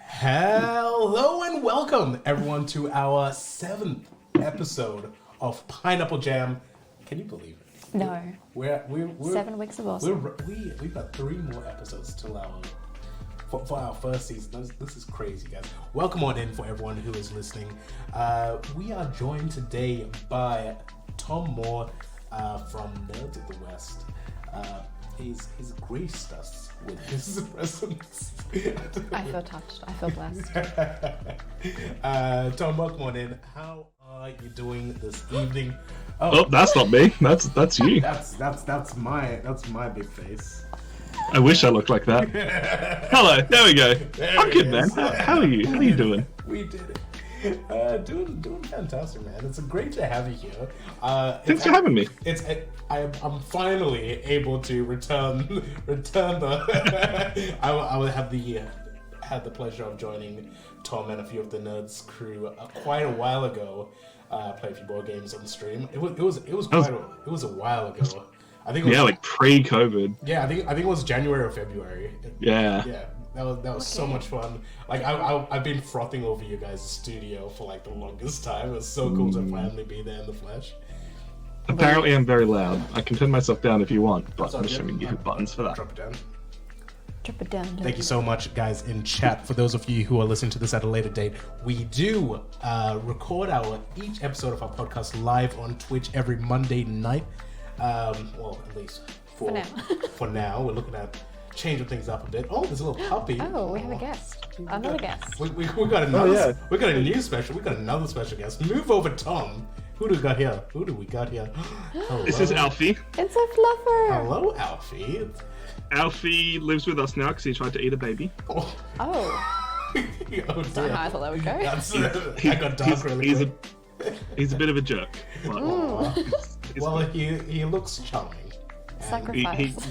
Hello and welcome everyone to our 7th episode of Pineapple Jam. Can you believe it? No. We're 7 weeks of awesome. We've got 3 more episodes till for our first season. This is crazy, guys. Welcome on in for everyone who is listening. We are joined today by Tom Moore from Nerds of the West. He's graced us with his presence. I feel touched. I feel blessed. Tom, welcome on in. How are you doing this evening? Oh, that's not me. That's you. That's my big face. I wish I looked like that. Hello. There we go. I'm good, man. How are you? How are you doing? We did it. Doing fantastic, man. It's great to have you here. Thanks for having me. I'm finally able to return the. I had the pleasure of joining Tom and a few of the Nerds crew quite a while ago. Play a few board games on the stream. It was a while ago. I think it was, like pre-COVID. Yeah, I think it was January or February. Yeah. Yeah. That was so much fun. Like I've been frothing over you guys' studio for like the longest time. It was so cool to finally be there in the flesh. Apparently, I'm very loud. I can turn myself down if you want, but I'm assuming you have buttons for that. Drop it down. Drop it down. Thank you so much, guys, in chat. For those of you who are listening to this at a later date, we do record each episode of our podcast live on Twitch every Monday night. Well, at least for now. We're looking at changing things up a bit. Oh, there's a little puppy. Oh, we have a guest. Another guest. We got another. We got a new special. We got another special guest. Move over, Tom. Who do we got here? Hello. This is Alfie. It's a fluffer. Hello, Alfie. Alfie lives with us now because he tried to eat a baby. Oh. Oh. Oh Don't know how I thought that would go. I got dark really quick. He's a bit of a jerk. But Well, he looks charming. Sacrifice.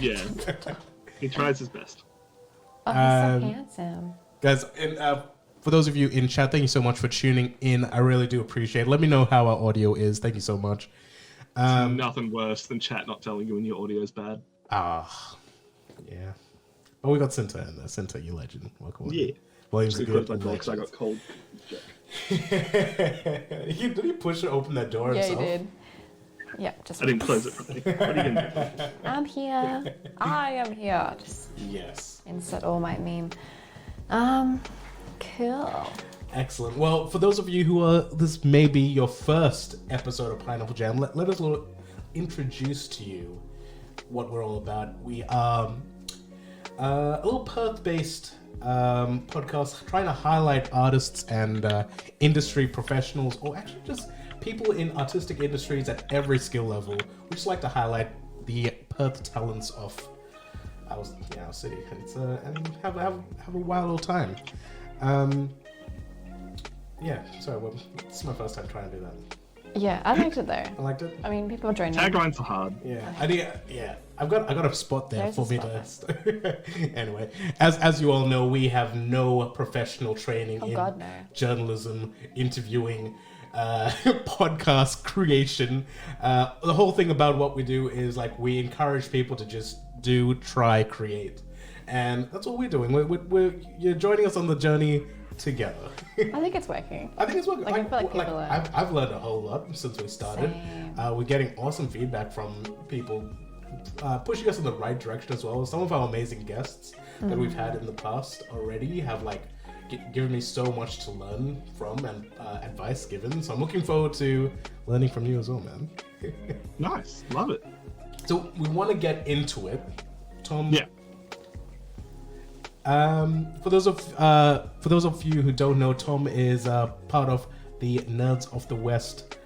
He tries his best. Oh, he's so handsome. Guys, for those of you in chat, thank you so much for tuning in. I really do appreciate it. Let me know how our audio is. Thank you so much. Nothing worse than chat not telling you when your audio is bad. Yeah. Oh, we got Cinta in there. Cinta, you legend. Welcome. Yeah. William's a good because I got cold. Did he push or open that door himself? Yeah, he did. Yeah, just. I didn't close it properly. What are you gonna do? I'm here. I am here. Just Yes. insert all my meme. Cool. Excellent. Well, for those of you who are, this may be your first episode of Pineapple Jam, let us introduce to you what we're all about. We are a little Perth-based podcast trying to highlight artists and industry professionals, or actually just people in artistic industries at every skill level. We just like to highlight the Perth talents of our city, and have a wild little time. Sorry, it's my first time trying to do that. Yeah, I liked it though. I liked it. I mean, people are joining. Taglines are hard. Yeah, I got a spot there. There's for a me spot to. Anyway, as you all know, we have no professional training in God, no. journalism, interviewing, podcast creation. The whole thing about what we do is like we encourage people to just try, create, and that's what we're doing. You're joining us on the journey together. I think it's working. I think it's working. Like, I feel like people are... I've learned a whole lot since we started. We're getting awesome feedback from people pushing us in the right direction as well. Some of our amazing guests that we've had in the past already have given me so much to learn from and advice given. So I'm looking forward to learning from you as well, man. Nice. Love it. So we want to get into it. Tom. Yeah. For those of you who don't know, Tom is part of the Nerds of the West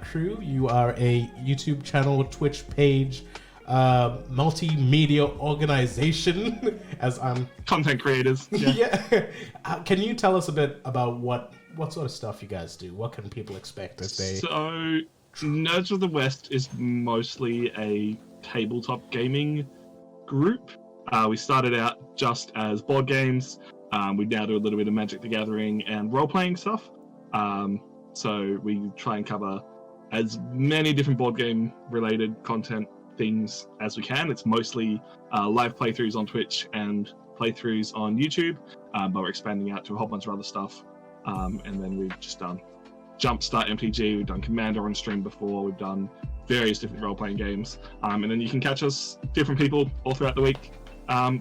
crew. You are a YouTube channel, Twitch page, multimedia organization, as I'm content creators. Yeah. Can you tell us a bit about what sort of stuff you guys do? What can people expect if they? So, Nerds of the West is mostly a tabletop gaming group. We started out just as board games. We now do a little bit of Magic the Gathering and role-playing stuff. So we try and cover as many different board game related content things as we can. It's mostly live playthroughs on Twitch and playthroughs on YouTube, but we're expanding out to a whole bunch of other stuff. And then we've just done Jumpstart MTG, we've done Commander on stream before, we've done various different role-playing games. And then you can catch us, different people, all throughout the week,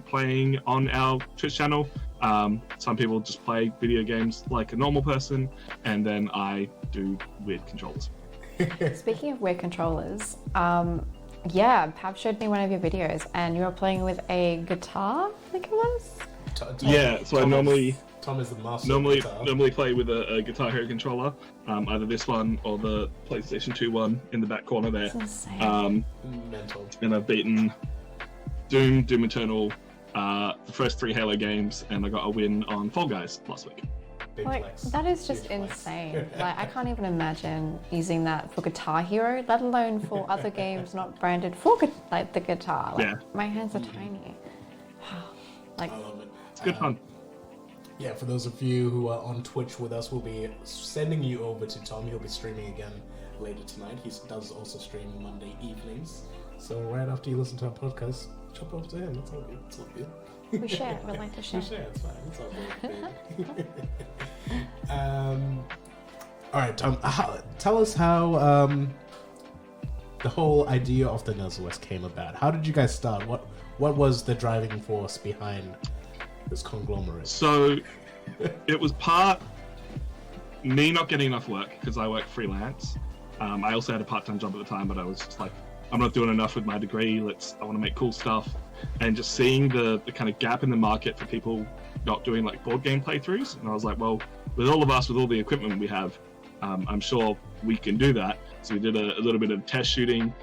playing on our Twitch channel. Some people just play video games like a normal person, and then I do weird controllers. Speaking of weird controllers, yeah, Pav showed me one of your videos, and you were playing with a guitar, I think it was? Yeah, so I normally Tom is the master. Normally play with a Guitar Hero controller, either this one or the PlayStation 2 one in the back corner there. That's insane. Mental. And I've beaten Doom Eternal, the first 3 Halo games, and I got a win on Fall Guys last week. Big Like, flex. that is just Big flex. insane. Like, I can't even imagine using that for Guitar Hero, let alone for other games not branded for like the guitar. Like, Yeah. my hands are tiny. Wow. Like, I love it. It's good fun. Yeah, for those of you who are on Twitch with us, we'll be sending you over to Tom. He'll be streaming again later tonight. He does also stream Monday evenings. So right after you listen to our podcast, jump over to him. That's all good. It's all good. we share. We like to share. We share. It's fine. It's all good. All right, Tom. Tell us how the whole idea of the Nestorow came about. How did you guys start? What was the driving force behind this conglomerate? So it was part me not getting enough work because I work freelance. I also had a part-time job at the time, but I was just like, I'm not doing enough with my degree. I want to make cool stuff. And just seeing the kind of gap in the market for people not doing like board game playthroughs. And I was like, well, with all of us, with all the equipment we have, I'm sure we can do that. So we did a little bit of test shooting,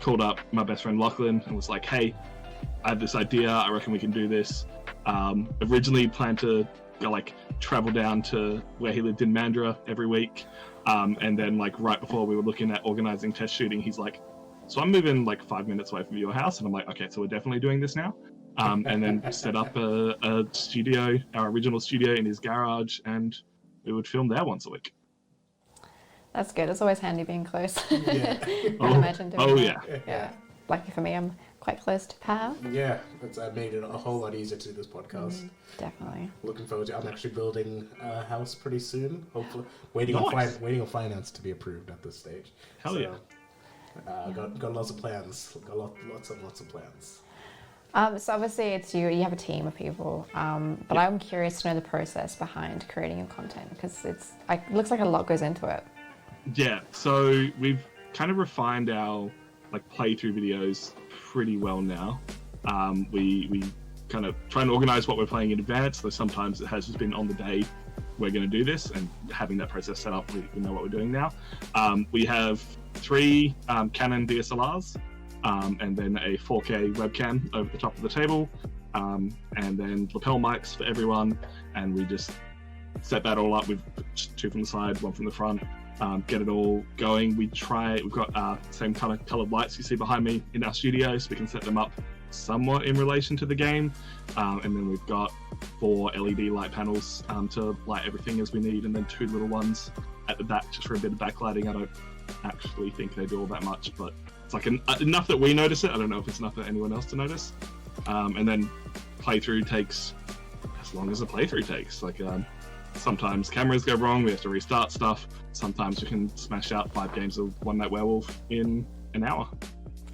called up my best friend Lachlan and was like, hey, I have this idea. I reckon we can do this. Originally planned to travel down to where he lived in Mandurah every week. And then right before we were looking at organizing test shooting, he's like, so I'm moving 5 minutes away from your house. And I'm like, okay, so we're definitely doing this now. And then set up a studio, our original studio in his garage, and we would film there once a week. That's good. It's always handy being close. Yeah. Can't imagine doing Oh, that. yeah. Yeah. Lucky for me, I'm quite close to Pav. Yeah, it's made it a whole lot easier to do this podcast. Definitely. Looking forward to it. I'm actually building a house pretty soon. Hopefully, waiting Nice. on finance to be approved at this stage. Hell yeah. Got lots of plans. Got lots of plans. So obviously it's you have a team of people, but I'm curious to know the process behind creating your content, because it looks like a lot goes into it. Yeah, so we've kind of refined our playthrough videos pretty well now. We kind of try and organize what we're playing in advance, though sometimes it has just been on the day we're going to do this, and having that process set up, we know what we're doing now. We have 3 Canon DSLRs, and then a 4K webcam over the top of the table, and then lapel mics for everyone, and we just set that all up with 2 from the side, 1 from the front. Get it all going. We've got same kind of colored lights you see behind me in our studio, so we can set them up somewhat in relation to the game. And then we've got 4 LED light panels to light everything as we need, and then 2 little ones at the back just for a bit of backlighting. I don't actually think they do all that much, but it's enough that we notice it. I don't know if it's enough for anyone else to notice. And then playthrough takes as long as a playthrough takes. Sometimes cameras go wrong, we have to restart stuff. Sometimes we can smash out 5 games of One Night Werewolf in an hour.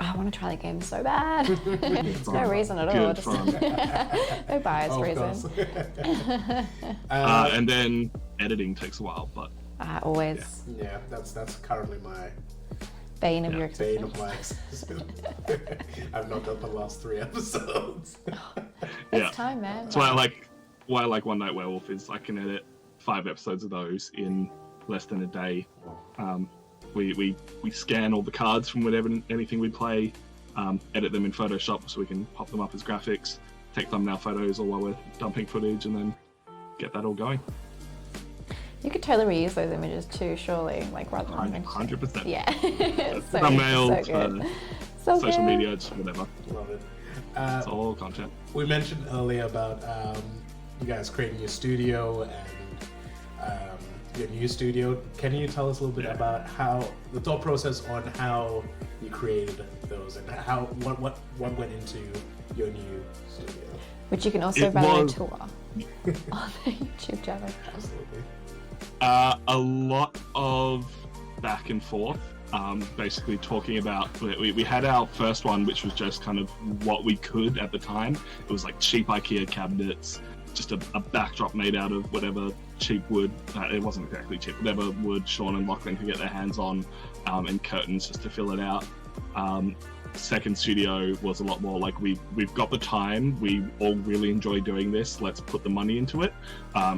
I want to try the game so bad. There's no reason at all. Good Just fun. no bias Of reason. course. And then editing takes a while, but Always Yeah, that's currently my bane of your bane existence. of my existence. I've not done the last 3 episodes. It's time, man. That's why I like One Night Werewolf is I can edit 5 episodes of those in less than a day. We scan all the cards from anything we play, edit them in Photoshop so we can pop them up as graphics, take thumbnail photos all while we're dumping footage, and then get that all going. You could totally reuse those images too, surely, rather than 100%. Yeah. So Thumbnails, good. So social good. media, just whatever. Love it. It's all content. We mentioned earlier about you guys creating your studio and your new studio. Can you tell us a little bit about how the thought process on how you created those, and what went into your new studio? Which you can also, by the way, tour on the YouTube channel. Absolutely. A lot of back and forth. Basically talking about, we had our first one, which was just kind of what we could at the time. It was like cheap IKEA cabinets, just a backdrop made out of whatever cheap wood. It wasn't exactly cheap, whatever wood Sean and Lachlan could get their hands on, and curtains just to fill it out. Second studio was a lot more like we've got the time, we all really enjoy doing this, let's put the money into it.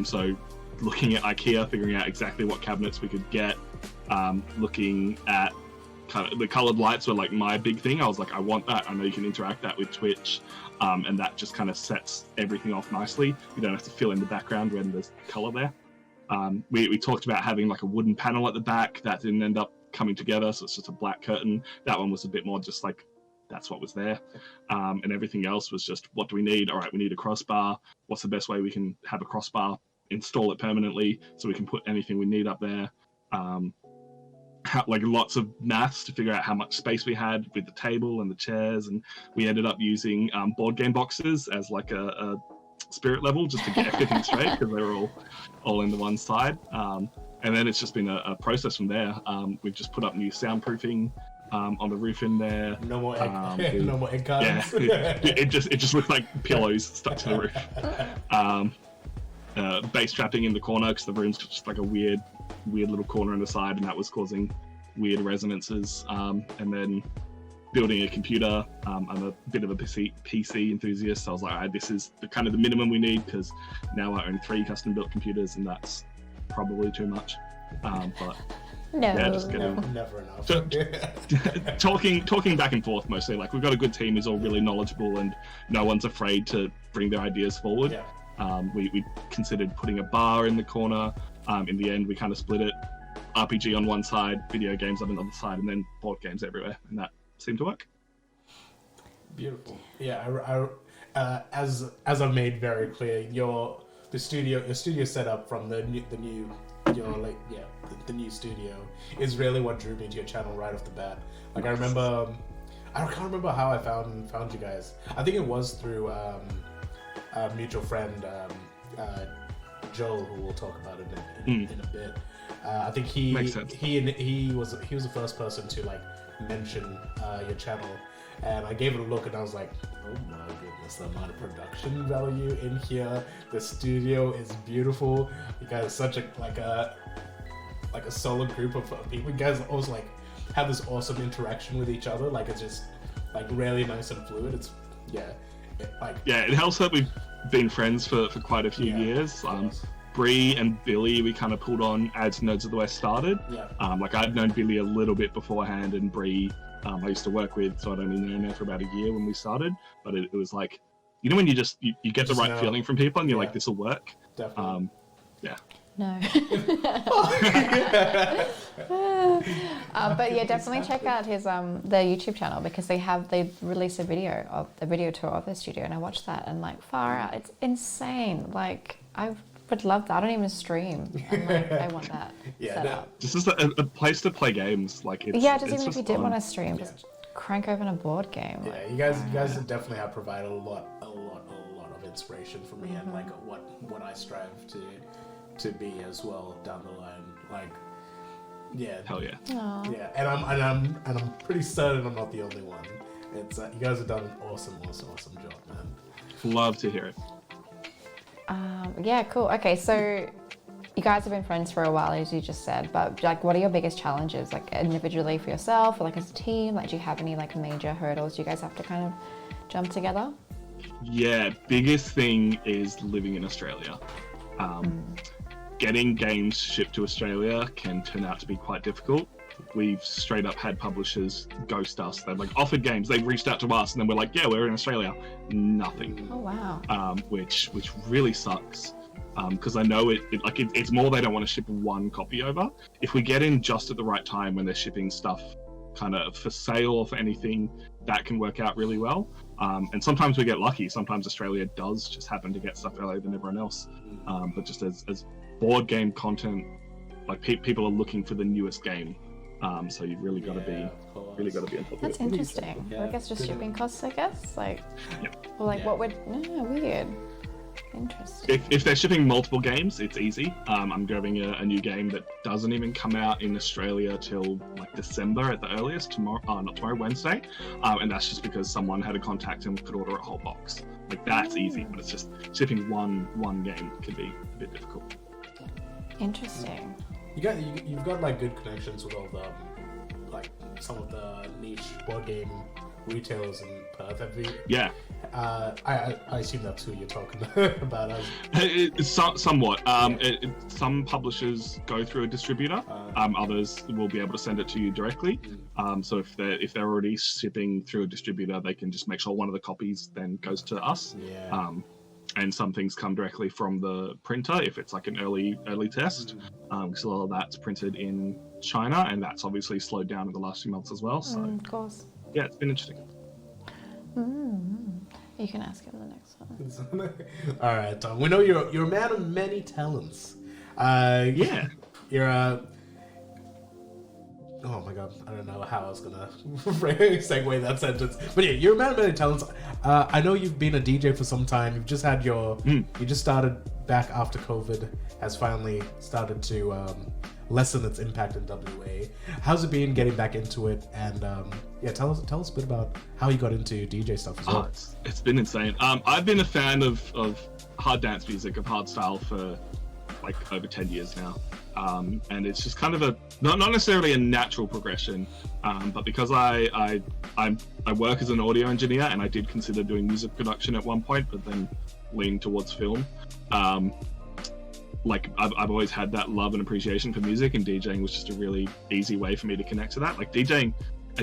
So looking at IKEA, figuring out exactly what cabinets we could get, looking at kind of the colored lights were like my big thing. I was like, I want that. I know you can interact that with Twitch, and that just kind of sets everything off nicely. You don't have to fill in the background when there's color there. We talked about having like a wooden panel at the back that didn't end up coming together, so it's just a black curtain. That one was a bit more just like that's what was there, and everything else was just, what do we need? All right, we need a crossbar. What's the best way we can have a crossbar, install it permanently so we can put anything we need up there? Like lots of maths to figure out how much space we had with the table and the chairs, and we ended up using board game boxes as like a spirit level just to get everything straight, because they were all in the one side. And then it's just been a process from there. We've just put up new soundproofing on the roof in there. No more egg, no more egg cartons. Yeah, it just looked like pillows stuck to the roof. Bass trapping in the corner, because the room's just like a weird little corner on the side, and that was causing weird resonances. And then building a computer. I'm a bit of a PC enthusiast, so I was like, all right, this is the minimum we need, because now I own 3 custom built computers, and that's probably too much. But No. yeah, just getting Never enough. talking back and forth mostly. Like, we've got a good team who's all really knowledgeable, and no one's afraid to bring their ideas forward. Yeah. We considered putting a bar in the corner. In the end, we kind of split it. RPG on one side, video games on another side, and then board games everywhere, and that seemed to work. Beautiful. Yeah, as I've made very clear, the studio setup from the new studio is really what drew me to your channel right off the bat. Like, I remember, I can't remember how I found you guys. I think it was through a mutual friend, Joel, who we'll talk about it in a bit. I think he was the first person to like mention your channel, and I gave it a look, and I was like, oh my goodness, the amount of production value in here. The studio is beautiful. You guys are such a solid group of people. You guys also like have this awesome interaction with each other. Like, it's just like really nice and fluid. It helps that we've been friends for quite a few years. Bree and Billy, we kind of pulled on as Nerds of the West started. Like, I'd known Billy a little bit beforehand, and Bree I used to work with, so I'd only known her for about a year when we started. But it was like, you know, when you get the right feeling from people, and you're like, this will work. Definitely. No. But yeah, definitely check out his their YouTube channel, because they released a video tour of their studio, and I watched that, and like, far out, it's insane. Like, I would love that. I don't even stream, and like, I want that set up. This is a place to play games. Like, it's, just it's even if you did fun. want to stream, just crank open a board game. Yeah, like, you guys definitely have provided a lot of inspiration for me, and like what I strive to be as well down the line. Like, yeah, hell yeah. Aww. Yeah, and I'm pretty certain I'm not the only one. It's you guys have done an awesome job, man. Love to hear it. Yeah, cool. Okay, so you guys have been friends for a while, as you just said, but like, what are your biggest challenges, like individually for yourself, or like as a team? Like, do you have any like major hurdles you guys have to kind of jump together? Yeah, biggest thing is living in Australia. Getting games shipped to Australia can turn out to be quite difficult. We've straight up had publishers ghost us. They've like offered games, they've reached out to us, and then we're like, yeah, we're in Australia. Nothing. Oh wow. Which really sucks. Because I know it's more they don't want to ship one copy over. If we get in just at the right time when they're shipping stuff kind of for sale or for anything, that can work out really well. And sometimes we get lucky. Sometimes Australia does just happen to get stuff earlier than everyone else. But just as board game content, like people are looking for the newest game. So you've really got to be really got to be on top of That's it. interesting. Yeah. I guess just shipping costs, I guess. Like, Yep. or like Yeah. what would, no, weird. Interesting. If they're shipping multiple games, it's easy. I'm grabbing a new game that doesn't even come out in Australia till like December at the earliest. Not tomorrow, Wednesday. And that's just because someone had a contact and could order a whole box. Like that's easy, but it's just shipping one game can be a bit difficult. Interesting. You've got like good connections with all the like some of the niche board game retailers in Perth. Have you? Yeah. I assume that's who you're talking about. Somewhat. Some publishers go through a distributor. Others will be able to send it to you directly. So if they're already shipping through a distributor, they can just make sure one of the copies then goes to us. Yeah. And some things come directly from the printer if it's like an early test. Because a lot of that's printed in China, and that's obviously slowed down in the last few months as well. So Of course. yeah, it's been interesting. You can ask him the next one. All right, Tom. We know you're a man of many talents. Yeah. You're a. Oh my god, I don't know how I was gonna segue that sentence, but yeah, you're a man of many talents. I know you've been a DJ for some time. You've just had your, you just started back after COVID has finally started to lessen its impact in WA. How's it been getting back into it? And yeah, tell us a bit about how you got into DJ stuff as well. It's been insane. I've been a fan of hard dance music, of hardstyle for like over 10 years now. And it's just kind of a not necessarily a natural progression, but because I work as an audio engineer, and I did consider doing music production at one point, but then leaned towards film. Like I've always had that love and appreciation for music, and DJing was just a really easy way for me to connect to that. Like DJing,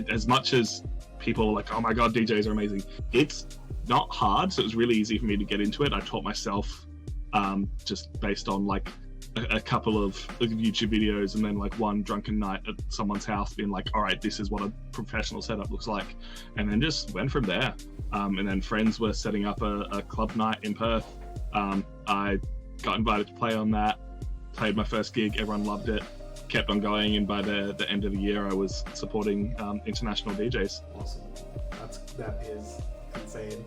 as much as people are like, oh my god, DJs are amazing, it's not hard, so it was really easy for me to get into it. I taught myself just based on like a couple of YouTube videos, and then like one drunken night at someone's house being like, all right, this is what a professional setup looks like, and then just went from there. And then friends were setting up a club night in Perth. I got invited to play on that, played my first gig, everyone loved it, kept on going, and by the end of the year I was supporting international DJs. Awesome. That is insane.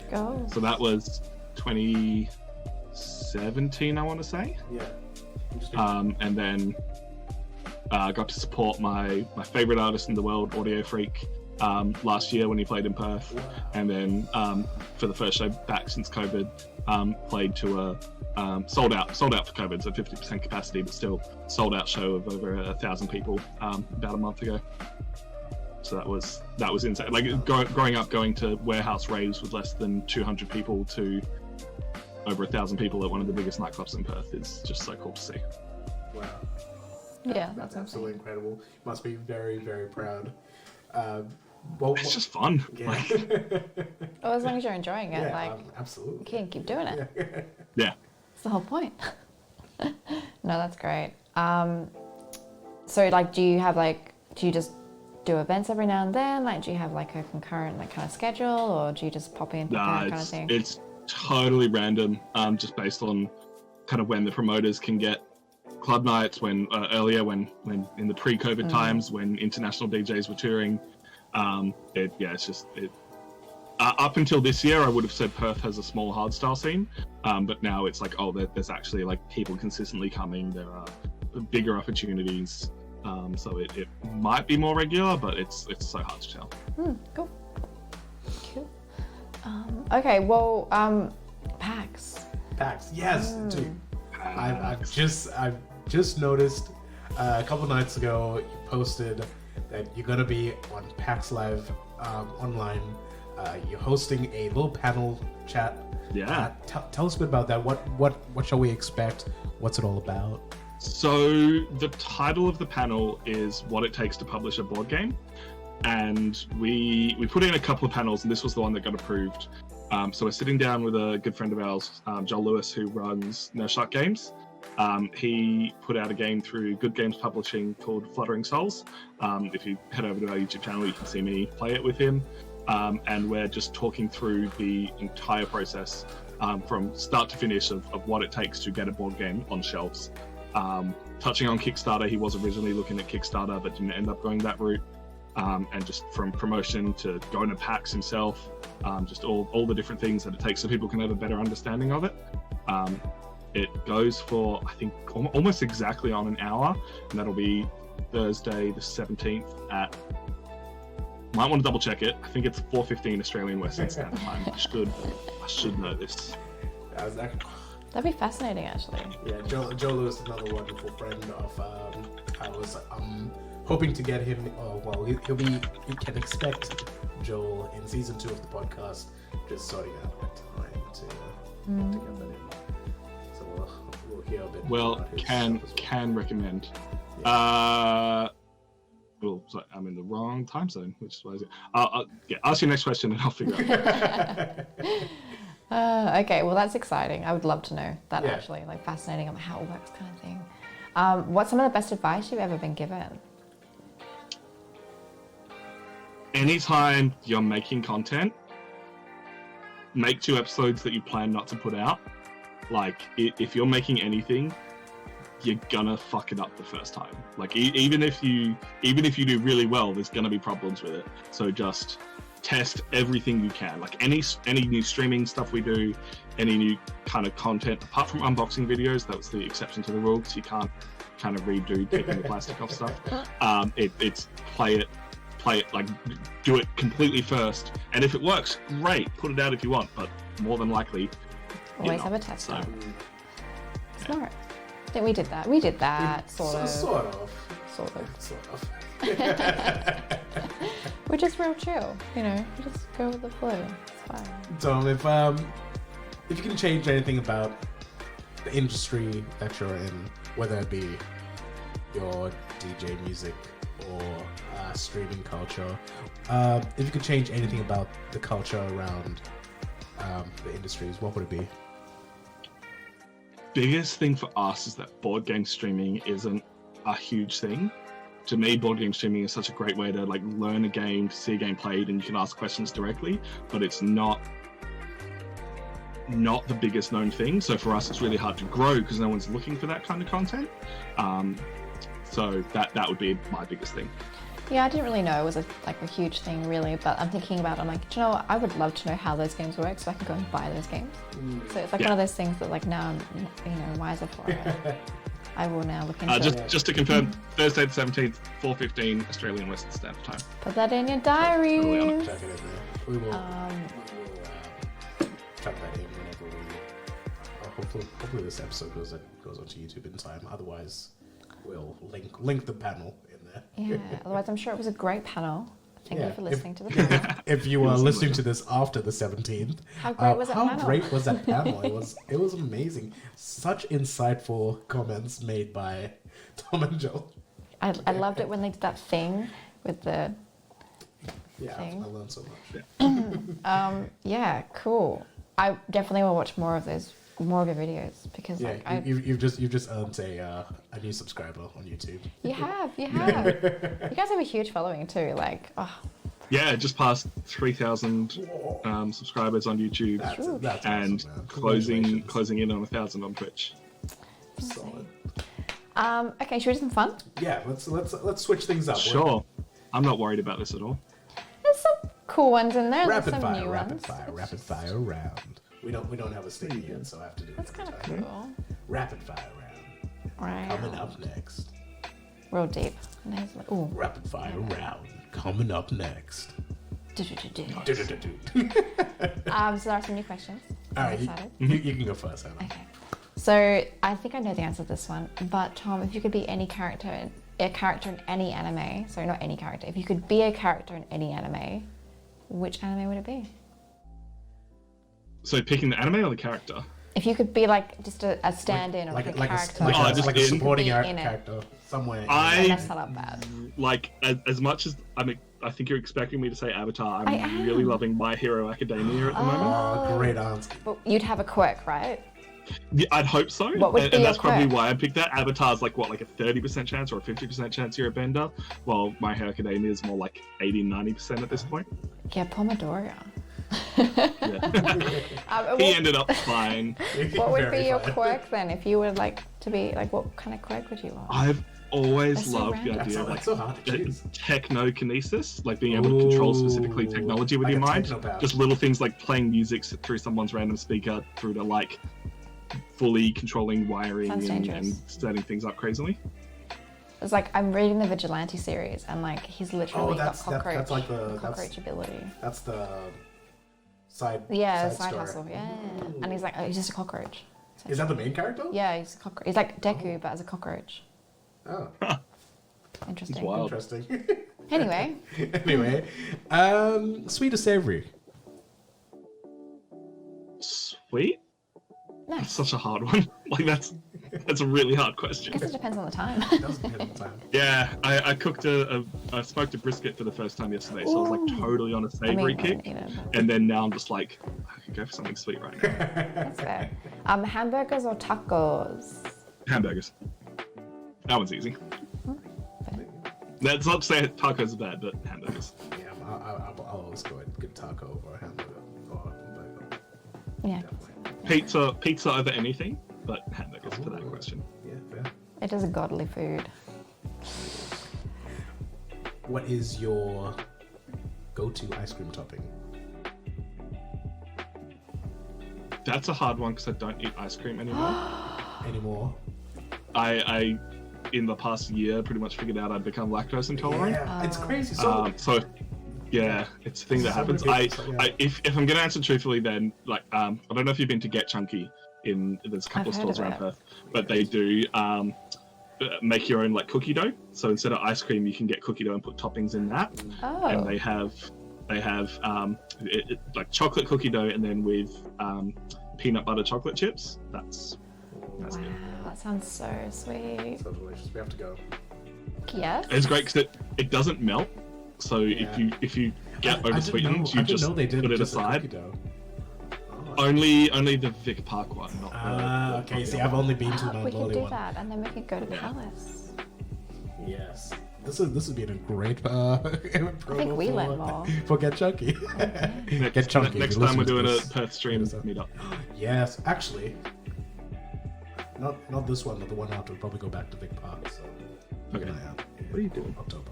Go. So that was 2017, I want to say. Yeah. And then I got to support my favorite artist in the world, Audio Freak, last year when he played in Perth. Wow. And then for the first show back since COVID, played to a sold out for COVID, so 50% capacity, but still sold out show of over 1,000 people about a month ago. So that was insane. Like growing up, going to warehouse raves with less than 200 people to over 1,000 people at one of the biggest nightclubs in Perth is just so cool to see. Wow. Yeah, That's that's absolutely insane. incredible. You must be very, very proud. It's just fun. Yeah. Well, as long as you're enjoying it, Yeah, like, absolutely. you can keep doing it. Yeah. That's the whole point. No, that's great. So like, do you just do events every now and then? Like, do you have like a concurrent like kind of schedule, or do you just pop in, pop out kind of thing? It's totally random, just based on kind of when the promoters can get club nights, when earlier when in the pre-COVID times when international DJs were touring. It's just up until this year I would have said Perth has a small hardstyle scene, but now it's like, oh, there's actually like people consistently coming, there are bigger opportunities, so it might be more regular, but it's so hard to tell. Cool. Okay, well, PAX. PAX, yes, dude. I've just noticed a couple nights ago you posted that you're gonna be on PAX Live online. You're hosting a little panel chat. Yeah. Tell us a bit about that. What shall we expect? What's it all about? So the title of the panel is What It Takes to Publish a Board Game. And we put in a couple of panels, and this was the one that got approved. So we're sitting down with a good friend of ours, Joel Lewis, who runs Nestorow Games. He put out a game through Good Games Publishing called Fluttering Souls. If you head over to our YouTube channel, you can see me play it with him. And we're just talking through the entire process from start to finish of what it takes to get a board game on shelves. Touching on Kickstarter, he was originally looking at Kickstarter but didn't end up going that route. and just from promotion to going to PAX himself, just all the different things that it takes so people can have a better understanding of it. It goes for, I think, almost exactly on an hour, and that'll be Thursday the 17th at, might want to double check it, I think it's 4:15 Australian Western Standard Time. I should know this. That'd be fascinating, actually. Yeah, Joe Lewis, another wonderful friend of I was hoping to get him. Oh well, you can expect Joel in season 2 of the podcast. Just sorting out the time to get that in. So we'll hear a bit. Well, about his can stuff as well. recommend. Yeah. Well, sorry, I'm in the wrong time zone, which is why is it? Yeah, ask your next question and I'll figure it out. Okay, well that's exciting. I would love to know that, Yeah. actually, like fascinating on how it works kind of thing. What's some of the best advice you've ever been given? Anytime you're making content, make 2 episodes that you plan not to put out. Like, if you're making anything, you're gonna fuck it up the first time. Like, even if you do really well, there's gonna be problems with it. So just test everything you can. Like any new streaming stuff we do, any new kind of content, apart from unboxing videos, that was the exception to the rule, because you can't kind of redo taking the plastic off stuff. It's play it, like do it completely first, and if it works, great, put it out if you want, but more than likely, Always not. have a test. So, Smart. I think we did that. We did that, sort of. Sort of. We're just real chill, you know. We just go with the flow. It's fine. Tom, if you can change anything about the industry that you're in, whether it be your DJ music or streaming culture, if you could change anything about the culture around the industries, what would it be? biggest thing for us is that board game streaming isn't a huge thing. To me, board game streaming is such a great way to like learn a game, see a game played, and you can ask questions directly, but it's not the biggest known thing. So for us, it's really hard to grow because no one's looking for that kind of content. So that would be my biggest thing. Yeah, I didn't really know it was a huge thing, really, but I'm thinking about it, I'm like, do you know what? I would love to know how those games work so I can go and buy those games. So it's like one of those things that like now I'm, wiser for it. I will now look into it. Just to confirm, Thursday the 17th, 4:15 Australian Western Standard Time. Put that in your diary. Check it in there. We will chuck that in whenever we. Hopefully this episode goes onto YouTube in time. Otherwise, we'll link the panel in there. Yeah. Otherwise, I'm sure it was a great panel. Thank you for listening to the panel. If you are listening to this after the 17th, how great was that panel? How great was that panel? It was amazing. Such insightful comments made by Tom and Joel. I loved it when they did that thing with the thing. I learned so much. Yeah, cool. I definitely will watch more of your videos because you've just earned a new subscriber on YouTube. You have. You guys have a huge following too. Yeah, just past 3,000 subscribers on YouTube, that's and awesome, closing in on 1,000 on Twitch. Solid. Okay, should we do some fun? Yeah, let's switch things up. Sure, I'm not worried about this at all. There's some cool ones in there. Rapid There's some fire, new rapid ones. fire round. We don't have a sticky yet, so I have to do it. That's kind of every time. cool. Rapid fire round. Right. Coming up next. Real deep. Ooh. Rapid fire round. Coming up next. So there are some new questions. All right, you can go first, Hannah. Okay. So I think I know the answer to this one, but Tom, if you could be a character in any anime, sorry, not any character, if you could be a character in any anime, which anime would it be? So picking the anime or the character? If you could be just a stand-in or a character. Like a supporting in character somewhere. I messed that up bad. Like, as much as I think you're expecting me to say Avatar, I'm really loving My Hero Academia at the moment. Oh, great answer. But you'd have a quirk, right? Yeah, I'd hope so. What would be and that's your probably quirk? why I picked that. Avatar's like a 30% chance or a 50% chance you're a bender, while My Hero Academia is more like 80-90% at this point. Yeah, Pomodoro. He ended up fine. What would be Very your fine. quirk then? If you would like to be like, what kind of quirk would you want? I've always That's so loved the random. idea of That's so hard to choose. technokinesis, like being able to control specifically Ooh, technology with like your a mind. technopath. Just little things like playing music through someone's random speaker through to like fully controlling wiring Sounds and dangerous. setting things up crazily. It's like I'm reading the Vigilante series, and like he's literally got that's cockroach, like the cockroach ability. that's the side Yeah, side story. hustle. Yeah, and he's like, oh, he's just a cockroach. Is that the main character? Yeah, he's a cockroach. He's like Deku, but as a cockroach. Oh, Interesting. It's wild. interesting. Anyway, Anyway, sweet or savory? Sweet? That's nice. such a hard one. Like that's a really hard I question. guess it depends on the time. It doesn't depend on the time. Yeah, I cooked I smoked a brisket for the first time yesterday, so I was like totally on a I savory mean, kick. you know, And then now I'm just like, I could go for something sweet right now. that's fair. Hamburgers or tacos? Hamburgers. That one's easy. Fair. That's not to say tacos are bad, but hamburgers. Yeah, I'll always go with good taco or hamburger or burger. Yeah, Pizza over anything, but hamburgers for that question. Yeah, fair. it is a godly food. What is your go-to ice cream topping? That's a hard one because I don't eat ice cream anymore. Anymore? I in the past year pretty much figured out I'd become lactose intolerant. Yeah, it's crazy. So So yeah, it's a thing that So many happens. people say, yeah. If I'm gonna answer truthfully, then like I don't know if you've been to Get Chunky there's a couple of I've heard stores of around it. Perth, but they do make your own like cookie dough. So instead of ice cream, you can get cookie dough and put toppings in that. Oh, And they have like chocolate cookie dough and then with peanut butter chocolate chips. That's wow, good. that sounds so sweet. so delicious. We have to go. Yes. It's great because it doesn't melt. So Yeah. if you get I didn't oversweetened, know- you I didn't just know they did put it just a cookie aside. dough. Only the Vic Park one, not the Okay. See, I've only been to the we Mount can Lolly do one. that, and then we can go to Yeah. Palace. Yes. This has been a great promo we for, went more. for Get Chunky. Get Chunky. Next if you time we're listen to doing a this. Perth stream Yes, sir. meetup. Yes, actually. Not this one, but the one after. We'll probably go back to Big Park. So keep an Okay. eye out. What are you doing? October.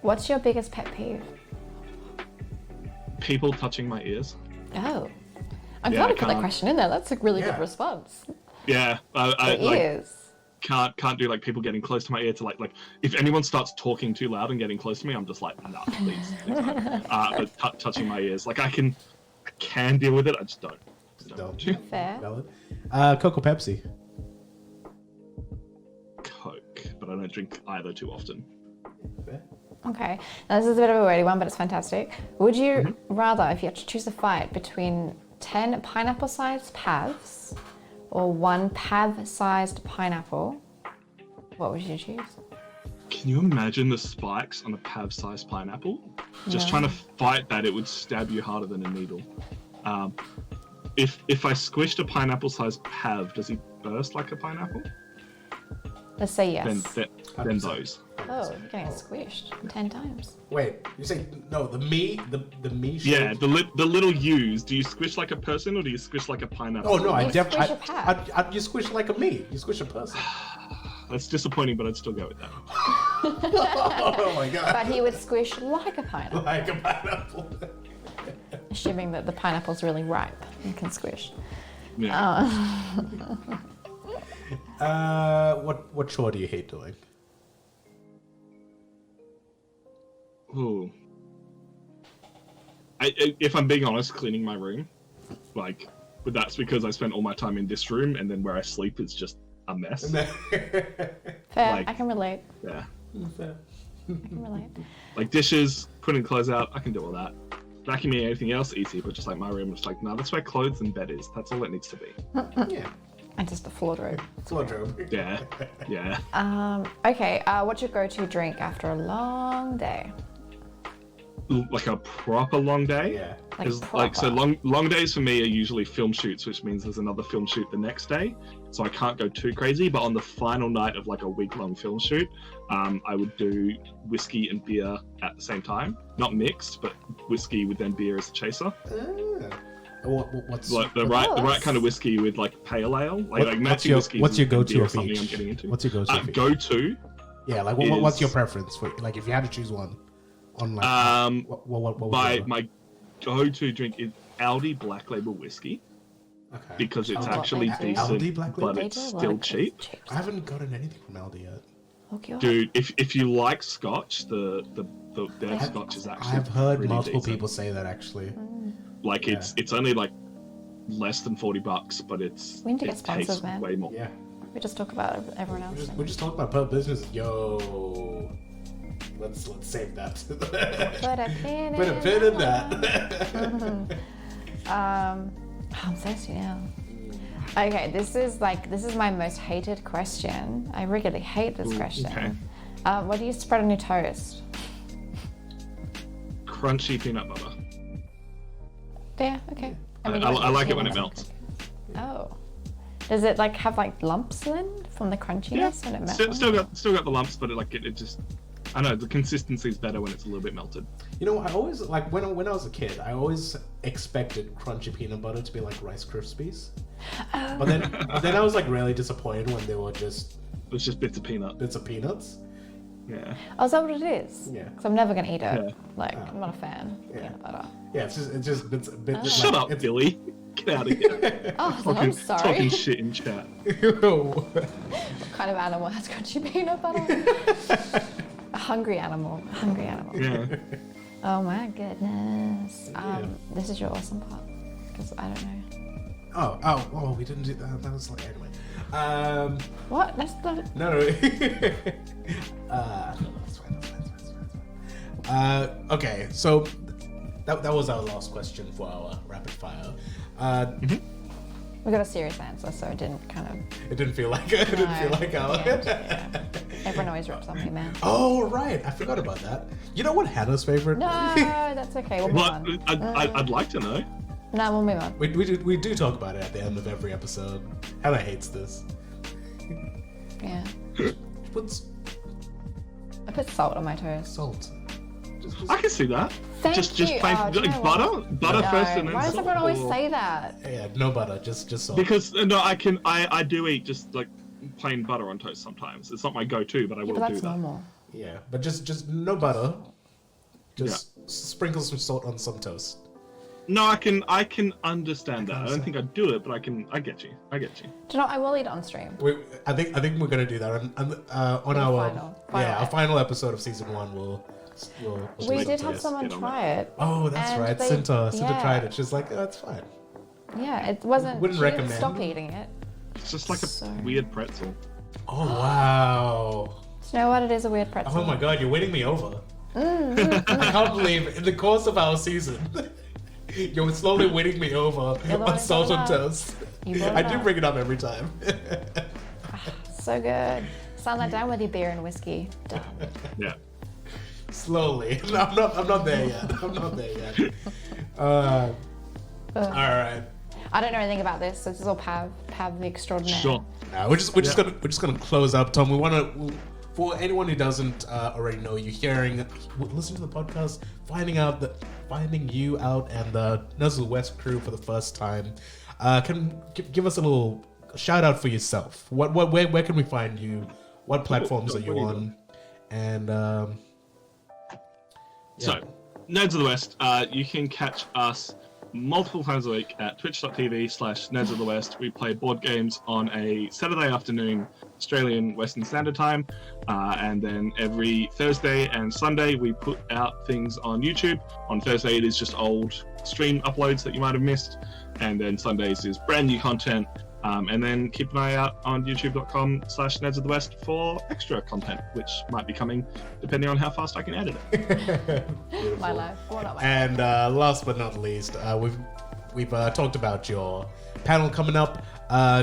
What's your biggest pet peeve? People touching my ears. Oh, I'm Yeah, glad I I put that can't- question in there. That's a really Yeah. good response. Yeah, I Your like ears. can't do like people getting close to my ear to like if anyone starts talking too loud and getting close to me, I'm just like nah, please. But touching my ears, like I can deal with it. I just don't. Don't. Fair. Valid. Coke or Pepsi? Coke, but I don't drink either too often. Fair. Okay, now this is a bit of a wordy one, but it's fantastic. Would you Mm-hmm. rather, if you had to choose a fight between 10 pineapple-sized paths or one pav-sized pineapple, what would you choose? Can you imagine the spikes on a pav-sized pineapple? Just No. trying to fight that, it would stab you harder than a needle. If I squished a pineapple-sized pav, does he burst like a pineapple? Let's say yes. Then those. Oh, you're getting squished 10 times. Wait, you say no? The me Yeah, shape? the little U's. Do you squish like a person or do you squish like a pineapple? Oh no, I You definitely. squish a pad. You squish like a me. You squish a person. That's disappointing, but I'd still go with that. Oh my god. But he would squish like a pineapple, Like a pineapple. assuming that the pineapple's really ripe and can squish. Yeah. What chore do you hate doing? Ooh. If I'm being honest, cleaning my room, like, but that's because I spent all my time in this room, and then where I sleep is just a mess. Fair, Like- I can relate. Yeah, I can relate. like dishes, putting clothes out, I can do all that. Vacuuming anything else, easy, but just like my room, it's like, no, that's where clothes and bed is. That's all it needs to be. Yeah, And just a wardrobe. wardrobe. Yeah, yeah. Okay, what's your go-to drink after a long day? like a proper long day. Yeah. So long days for me are usually film shoots, which means there's another film shoot the next day, so I can't go too crazy. But on the final night of like a week-long film shoot, I would do whiskey and beer at the same time, not mixed, but whiskey with then beer as a chaser. What's like the right kind of whiskey with like pale ale, like matching whiskey. What's your go-to of something each? I'm getting into. What's your go-to? Go-to? Yeah, like what's your preference for like if you had to choose one? On like what my go-to drink is Aldi Black Label whiskey. Okay. Because it's actually decent, Aldi Black Label? but it's still cheap. I haven't gotten anything from Aldi yet. Okay. Dude, if you like Scotch, their Scotch is actually. I've heard pretty multiple decent. people say that actually. Like it's only like less than $40, but we need to get sponsors, tastes man. way more. Yeah. We just talk about everyone else. We just talk about Perth business. Yo, let's save that. Put a pin in that. I'm thirsty now. Okay, this is my most hated question. I regularly hate this question. Okay. What do you spread on your toast? Crunchy peanut butter. Yeah, okay. I like it when it melts. Oh. Does it like have like lumps then from the crunchiness when it melts? Still got the lumps, but it just, I don't know, the consistency is better when it's a little bit melted. You know, I always like when I was a kid, I always expected crunchy peanut butter to be like Rice Krispies. But then I was like really disappointed when they were just. It was just bits of peanuts. Yeah. Oh, is that what it is? Yeah. Because I'm never gonna eat it. Yeah. Like I'm not a fan of peanut butter. Yeah, it's just bits. Shut up, Billy. Get out of here. Oh, I'm sorry. Talking shit in chat. What kind of animal has crunchy peanut butter? A hungry animal. Yeah. Oh my goodness. This is your awesome part because I don't know. Oh, we didn't do that. That was like anyway. What? That's not. No. That's fine. Okay, so that was our last question for our rapid fire. We got a serious answer, so it didn't kind of. It didn't feel like our. Yeah. Everyone always rips on me, man. Oh right, I forgot about that. You know what Hannah's favorite? No, that's okay. We'll move What? on. I'd like to know. No, we'll move on. We do talk about it at the end of every episode. Hannah hates this. Yeah. What's I put salt on my toast. salt? I can see that. Thank just you. plain Do you know what? butter first and then Why does salt. everyone always or- say that? Yeah, no butter, just salt. Because no, I do eat just like plain butter on toast sometimes. It's not my go-to, but I Yeah, will but do that's that. normal. Yeah, but just no butter. Just sprinkle some salt on some toast. No, I can understand that. I don't think I'd do it, but I get you. Do you know what? I will eat on stream. I think we're gonna do that on our final final episode of season 1. We'll We do did some have taste. someone Get on try it. Oh, that's And right. they- Cinta yeah. tried it. She's like, oh, it's fine. Yeah, it wasn't. Wouldn't she didn't recommend. stop eating it. It's just like a So- weird pretzel. Oh wow. Do you know what? It is a weird pretzel. Oh my god, you're winning me over. I can't believe in the course of our season, you're slowly winning me over You're the one on who salt brought on it up. toast. You brought I it do up. bring it up every time. So good. Sound that down with your beer and whiskey. Done. Yeah. Slowly. No, I'm not there yet. All right. I don't know anything about this, so this is all Pav the extraordinaire. Sure. We're just gonna close up, Tom. We want to, for anyone who doesn't already know, you're listening to the podcast, finding you out and the Nuzzle West crew for the first time. Can give us a little shout out for yourself. Where can we find you? What platforms are you on? And So, Nerds of the West, you can catch us multiple times a week at twitch.tv/Nerds of the West. We play board games on a Saturday afternoon, Australian Western Standard Time. And then every Thursday and Sunday, we put out things on YouTube. On Thursday, it is just old stream uploads that you might have missed. And then Sundays is brand new content. And then keep an eye out on youtube.com/Nerds of the West for extra content, which might be coming depending on how fast I can edit it. My life. Well, not my life. And last but not least, we've talked about your panel coming up.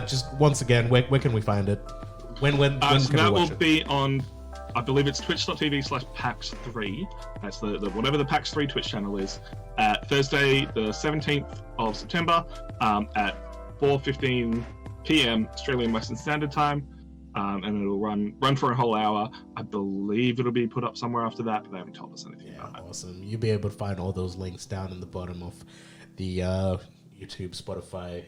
Just once again, where can we find it? When So can we that watch will it? be on I believe it's twitch.tv/PAX3. That's the whatever the PAX3 Twitch channel is. At Thursday, the 17th of September, at 4:15 p.m. Australian Western Standard Time. And it'll run for a whole hour. I believe it'll be put up somewhere after that, but they haven't told us anything about that. Awesome. You'll be able to find all those links down in the bottom of the YouTube, Spotify,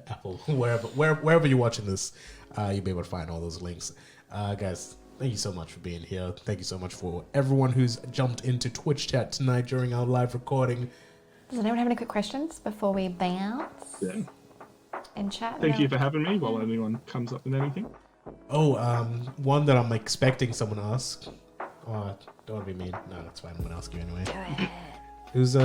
Apple, wherever you're watching this. You'll be able to find all those links. Guys, thank you so much for being here. Thank you so much for everyone who's jumped into Twitch chat tonight during our live recording. Does anyone have any quick questions before we bounce? Yeah. In chat? Thank you for having me while anyone comes up with anything. Oh, one that I'm expecting someone to ask. Oh, don't want to be mean. No, that's fine. I'm gonna ask you anyway. Do it. Who's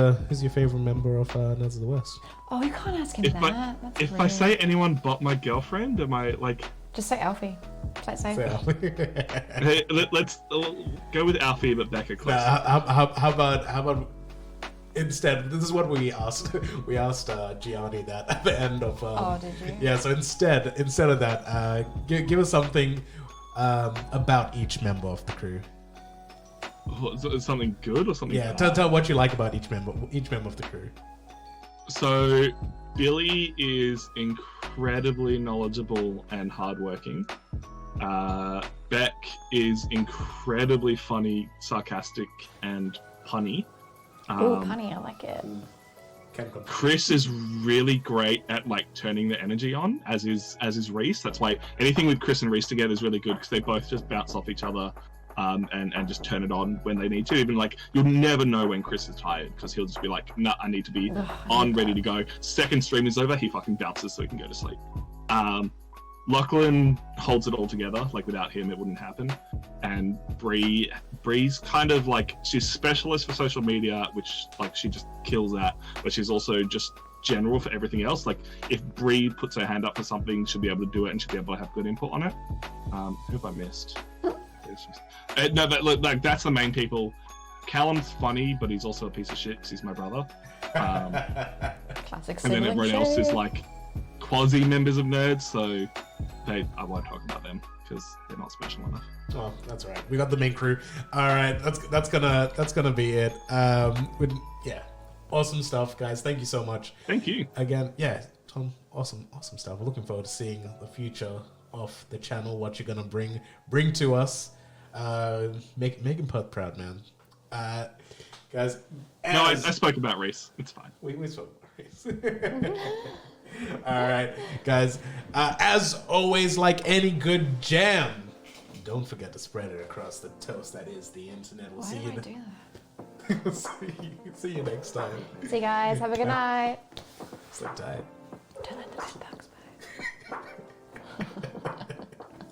your favorite member of Nerds of the West? Oh, you can't ask him that. That's If rude. I say anyone but my girlfriend, am I like? Just say Alfie. Play it safe. Hey, let's go with Alfie, but Becca close. How about instead? This is what we asked. We asked Gianni that at the end of. Oh, did you? Yeah. So instead of that, give us something about each member of the crew. Something good or something? Yeah. bad? Tell what you like about each member of the crew. So Billy is incredibly knowledgeable and hardworking. Beck is incredibly funny, sarcastic, and punny. Oh, punny, I like it. Chris is really great at like turning the energy on, as is Reese. That's why anything with Chris and Reese together is really good because they both just bounce off each other. And just turn it on when they need to. Even like you'll never know when Chris is tired because he'll just be like, "Nah, I need to be on, ready to go." Second stream is over, he fucking bounces so he can go to sleep. Lachlan holds it all together. Like without him, it wouldn't happen. And Bree's kind of like she's specialist for social media, which like she just kills at. But she's also just general for everything else. Like if Bree puts her hand up for something, she'll be able to do it and she'll be able to have good input on it. Who have I missed? No, but look, like that's the main people. Callum's funny, but he's also a piece of shit because he's my brother. Classic And then sibling everyone else is shit. like quasi members of nerds, so I won't talk about them because they're not special enough. Well, that's all right. We got the main crew. All right, that's gonna be it. Yeah, awesome stuff, guys. Thank you so much. Thank you. Again, yeah, Tom, awesome stuff. We're looking forward to seeing the future of the channel, what you're gonna bring to us. Making Perth proud, man. Guys, No, I spoke about Reese. It's fine. we spoke about race. All right, guys. As always, like any good jam, don't forget to spread it across the toast that is the internet. We'll Why see do you. I do that? See you next time. See you guys. Have a good night. Sleep tight. Don't let the bed